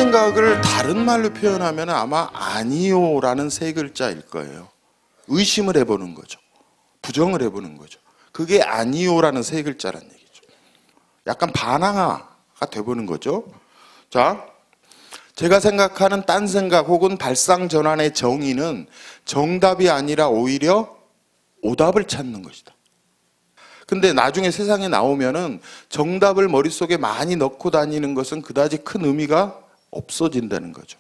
생각을 다른 말로 표현하면 아마 아니요라는 세 글자일 거예요. 의심을 해보는 거죠. 부정을 해보는 거죠. 그게 아니요라는 세 글자라는 얘기죠. 약간 반항아가 돼보는 거죠. 자, 제가 생각하는 딴 생각 혹은 발상 전환의 정의는 정답이 아니라 오히려 오답을 찾는 것이다. 근데 나중에 세상에 나오면은 정답을 머릿속에 많이 넣고 다니는 것은 그다지 큰 의미가 없어진다는 거죠.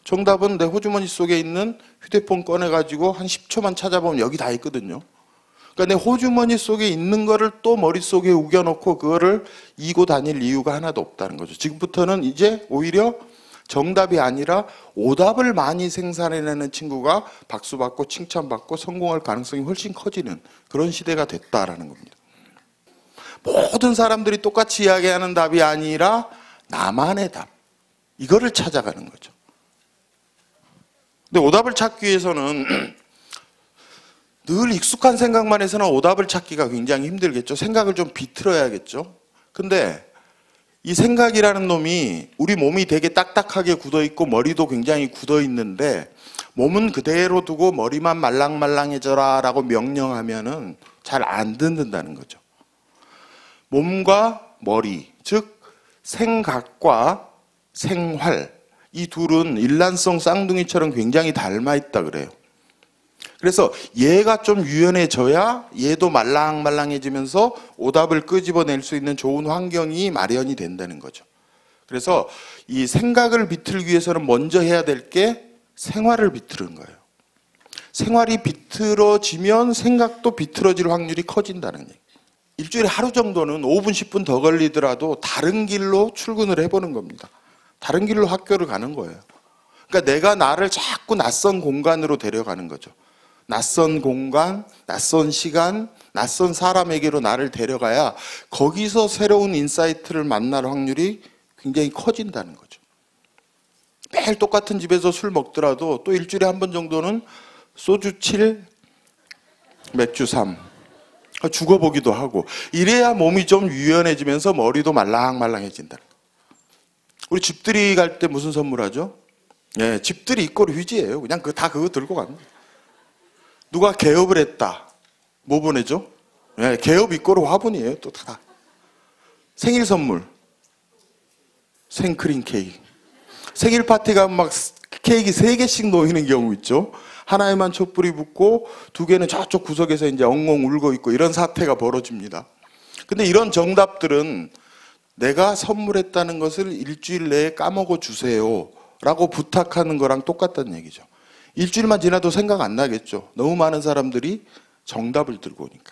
정답은 내 호주머니 속에 있는 휴대폰 꺼내가지고 한 10초만 찾아보면 여기 다 있거든요. 그러니까 내 호주머니 속에 있는 거를 또 머릿속에 우겨놓고 그거를 이고 다닐 이유가 하나도 없다는 거죠. 지금부터는 이제 오히려 정답이 아니라 오답을 많이 생산해내는 친구가 박수받고 칭찬받고 성공할 가능성이 훨씬 커지는 그런 시대가 됐다라는 겁니다. 모든 사람들이 똑같이 이야기하는 답이 아니라 나만의 답, 이거를 찾아가는 거죠. 근데 오답을 찾기 위해서는 늘 익숙한 생각만 해서는 오답을 찾기가 굉장히 힘들겠죠. 생각을 좀 비틀어야겠죠. 근데 이 생각이라는 놈이 우리 몸이 되게 딱딱하게 굳어있고 머리도 굉장히 굳어있는데 몸은 그대로 두고 머리만 말랑말랑해져라 라고 명령하면은 잘 안 듣는다는 거죠. 몸과 머리, 즉 생각과 생활, 이 둘은 일란성 쌍둥이처럼 굉장히 닮아있다 그래요. 그래서 얘가 좀 유연해져야 얘도 말랑말랑해지면서 오답을 끄집어낼 수 있는 좋은 환경이 마련이 된다는 거죠. 그래서 이 생각을 비틀기 위해서는 먼저 해야 될 게 생활을 비틀는 거예요. 생활이 비틀어지면 생각도 비틀어질 확률이 커진다는 얘기. 일주일에 하루 정도는 5분, 10분 더 걸리더라도 다른 길로 출근을 해보는 겁니다. 다른 길로 학교를 가는 거예요. 그러니까 내가 나를 자꾸 낯선 공간으로 데려가는 거죠. 낯선 공간, 낯선 시간, 낯선 사람에게로 나를 데려가야 거기서 새로운 인사이트를 만날 확률이 굉장히 커진다는 거죠. 매일 똑같은 집에서 술 먹더라도 또 일주일에 한 번 정도는 소주 7, 맥주 3 죽어보기도 하고 이래야 몸이 좀 유연해지면서 머리도 말랑말랑해진다. 우리 집들이 갈 때 무슨 선물하죠? 예, 집들이 이꼴 휴지예요. 그냥 그거 들고 갑니다. 누가 개업을 했다. 뭐 보내죠? 네, 개업 이꼬르 화분이에요. 또 다. 생일 선물. 생크림 케이크. 생일 파티 가면 막 케이크 3개씩 놓이는 경우 있죠. 하나에만 촛불이 붙고 2개는 저쪽 구석에서 이제 엉엉 울고 있고 이런 사태가 벌어집니다. 근데 이런 정답들은 내가 선물했다는 것을 일주일 내에 까먹어 주세요 라고 부탁하는 거랑 똑같다는 얘기죠. 일주일만 지나도 생각 안 나겠죠. 너무 많은 사람들이 정답을 들고 오니까.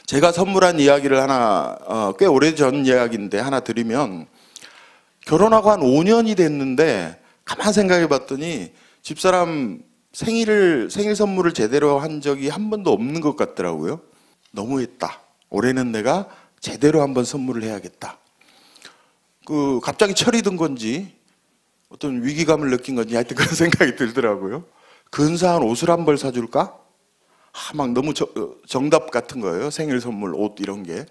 제가 선물한 이야기를 하나, 꽤 오래전 이야기인데 하나 드리면, 결혼하고 한 5년이 됐는데 가만 생각해 봤더니 집사람 생일 선물을 제대로 한 적이 한 번도 없는 것 같더라고요. 너무했다. 올해는 내가 제대로 한번 선물을 해야겠다. 갑자기 철이 든 건지 어떤 위기감을 느낀 건지 하여튼 그런 생각이 들더라고요. 근사한 옷을 한 벌 사줄까? 막 너무 정답 같은 거예요. 생일 선물, 옷 이런 게.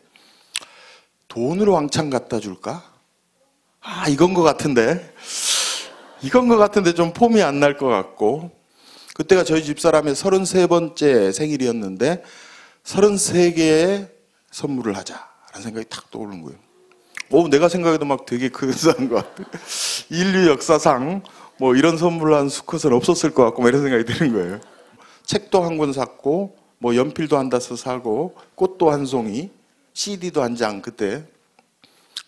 돈으로 왕창 갖다 줄까? 이건 것 같은데 좀 폼이 안 날 것 같고. 그때가 저희 집사람의 33번째 생일이었는데 33개의 선물을 하자라는 생각이 탁 떠오른 거예요. 내가 생각해도 막 되게 근사한 것 같아. 인류 역사상 뭐 이런 선물을 한 수컷은 없었을 것 같고 이런 생각이 드는 거예요. 책도 한 권 샀고 뭐 연필도 한 다섯 사고 꽃도 한 송이, CD도 한 장. 그때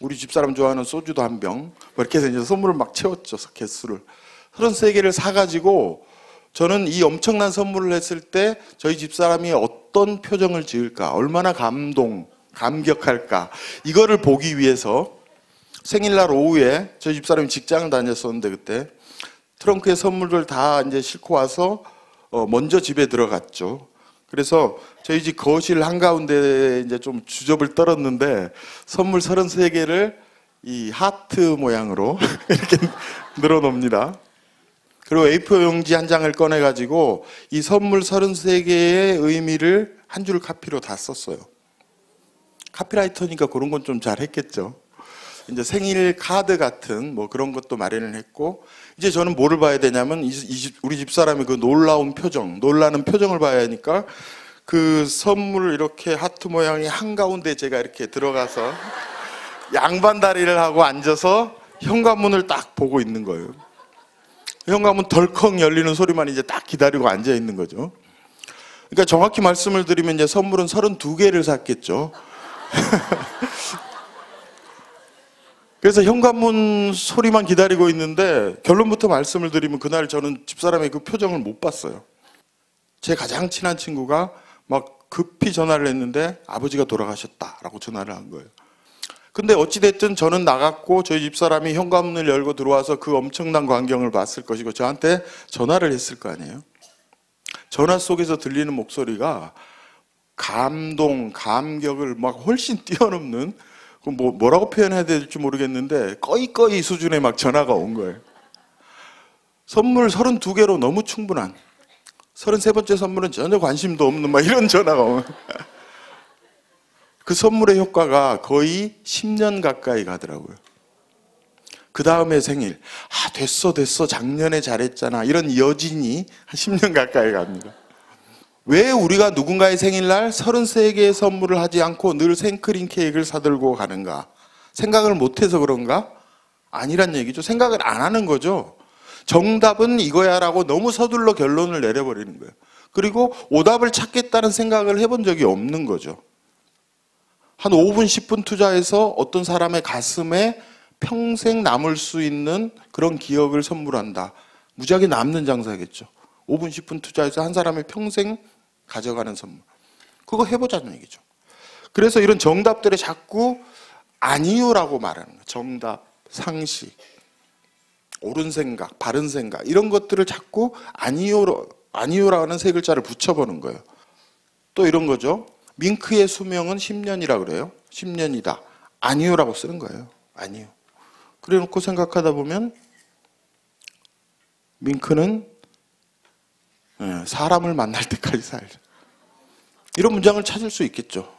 우리 집사람 좋아하는 소주도 한 병, 뭐 이렇게 해서 이제 선물을 막 채웠죠. 개수를 33개를 사가지고 저는 이 엄청난 선물을 했을 때 저희 집사람이 어떤 표정을 지을까, 얼마나 감격할까, 이거를 보기 위해서 생일날 오후에 저희 집사람이 직장을 다녔었는데 그때 트렁크에 선물을 다 이제 싣고 와서 먼저 집에 들어갔죠. 그래서 저희 집 거실 한가운데 이제 좀 주접을 떨었는데 선물 33개를 이 하트 모양으로 이렇게 늘어놉니다. 그리고 A4 용지 한 장을 꺼내가지고 이 선물 33개의 의미를 한 줄 카피로 다 썼어요. 카피라이터니까 그런 건 좀 잘했겠죠. 이제 생일 카드 같은 뭐 그런 것도 마련을 했고, 이제 저는 뭐를 봐야 되냐면 우리 집사람이 그 놀라운 표정, 놀라는 표정을 봐야 하니까 그 선물을 이렇게 하트 모양의 한가운데 제가 이렇게 들어가서 양반 다리를 하고 앉아서 현관문을 딱 보고 있는 거예요. 현관문 덜컥 열리는 소리만 이제 딱 기다리고 앉아 있는 거죠. 그러니까 정확히 말씀을 드리면 이제 선물은 32개를 샀겠죠. 그래서 현관문 소리만 기다리고 있는데, 결론부터 말씀을 드리면 그날 저는 집사람의 그 표정을 못 봤어요. 제 가장 친한 친구가 막 급히 전화를 했는데 아버지가 돌아가셨다라고 전화를 한 거예요. 근데 어찌됐든 저는 나갔고 저희 집사람이 현관문을 열고 들어와서 그 엄청난 광경을 봤을 것이고 저한테 전화를 했을 거 아니에요. 전화 속에서 들리는 목소리가 감동, 감격을 막 훨씬 뛰어넘는, 뭐라고 표현해야 될지 모르겠는데 꺼이꺼이 수준의 막 전화가 온 거예요. 선물 32개로 너무 충분한, 33번째 선물은 전혀 관심도 없는 막 이런 전화가 오면 그 선물의 효과가 거의 10년 가까이 가더라고요. 그 다음에 생일, 됐어 작년에 잘했잖아, 이런 여진이 한 10년 가까이 갑니다. 왜 우리가 누군가의 생일날 33개의 선물을 하지 않고 늘 생크림 케이크를 사들고 가는가? 생각을 못해서 그런가? 아니란 얘기죠. 생각을 안 하는 거죠. 정답은 이거야 라고 너무 서둘러 결론을 내려버리는 거예요. 그리고 오답을 찾겠다는 생각을 해본 적이 없는 거죠. 한 5분, 10분 투자해서 어떤 사람의 가슴에 평생 남을 수 있는 그런 기억을 선물한다. 무지하게 남는 장사겠죠. 5분, 10분 투자해서 한 사람의 평생 가져가는 선물. 그거 해보자는 얘기죠. 그래서 이런 정답들에 자꾸 아니요라고 말하는 거예요. 정답, 상식, 옳은 생각, 바른 생각, 이런 것들을 자꾸 아니요라는 세 글자를 붙여보는 거예요. 또 이런 거죠. 밍크의 수명은 10년이라 그래요. 10년이다. 아니요라고 쓰는 거예요. 아니요. 그래 놓고 생각하다 보면 밍크는 사람을 만날 때까지 살죠. 이런 문장을 찾을 수 있겠죠.